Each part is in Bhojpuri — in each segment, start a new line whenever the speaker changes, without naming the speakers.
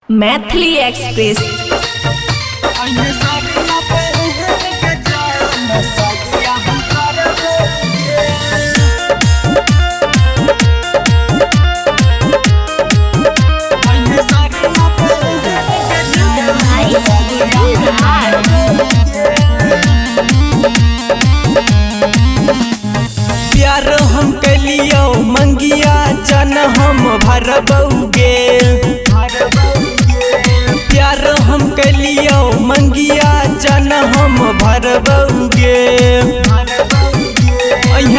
मैथिली एक्सप्रेस।
प्यार हम कलियो मंगिया जन हम भरबौगे। प्यार हम कलियो मंगिया जन हम भरबौगे।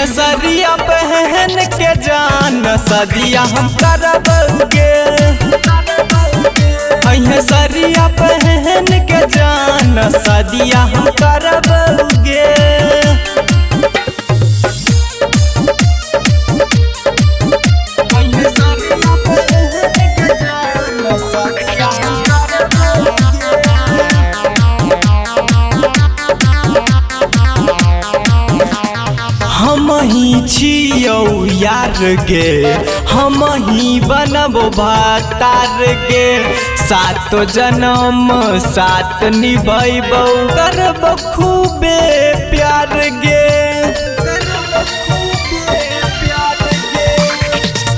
सरिया पहन के जान सदिया हम करबौगे। सरिया पहन के जान सदिया हम करबौगे। हम ही छियौ यार गे, हम ही बनबो भतार गे। सातो जन्म साथ निभैबौ करबो खूबे प्यार गे।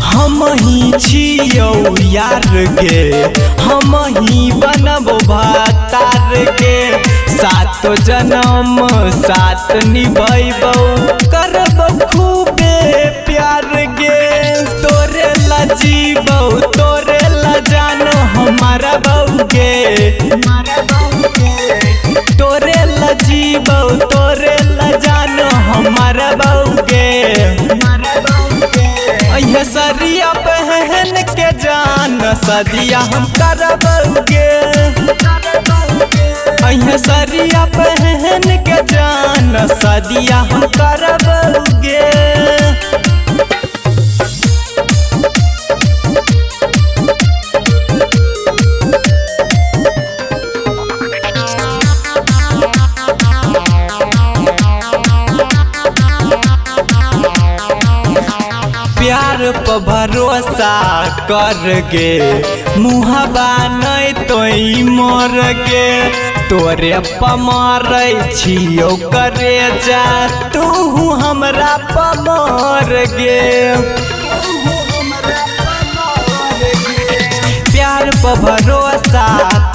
हम ही छियौ यार गे, हम ही बनबो भतार गे। सातो जन्म साथ निभैबौ करबो खूबे प्यार गे। तोरे ला जीबौ तोरे ला जानो हमारा बौगे। तोरे ला जीबौ तोरे ला जानो हमारा बौगे। सरिया पहन के जान सदिया हम करबौगे। सरिया पहन के जान सदिया हम करबौगे। प्यार पर भरोसा कर गे, मुहबा नहीं तोई मोर गे। तोरे पमारै छियौ करे जा तू हमरा पमार गे। प्यार पर भरोसा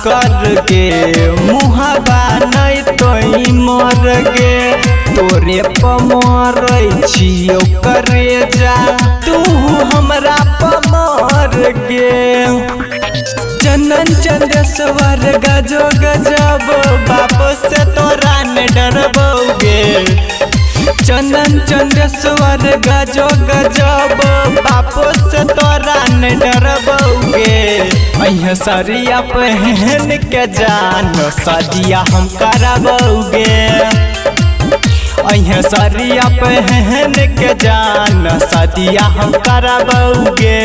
कर गे, मुहबा नहीं तोई मोर गे। तोरे पमारै छियौ करे जा तू हमरा पमार गे। चंदन चंदेश्वर गजो गजब बाप से तोरा न डरबौगे। चंदन चंदेश्वर गजो गजब बाप से तोरा न डरबौगे। सरिया पहन के जान सदिया हम करबौगे। सरिया पहन के जान सदिया हम करबौगे।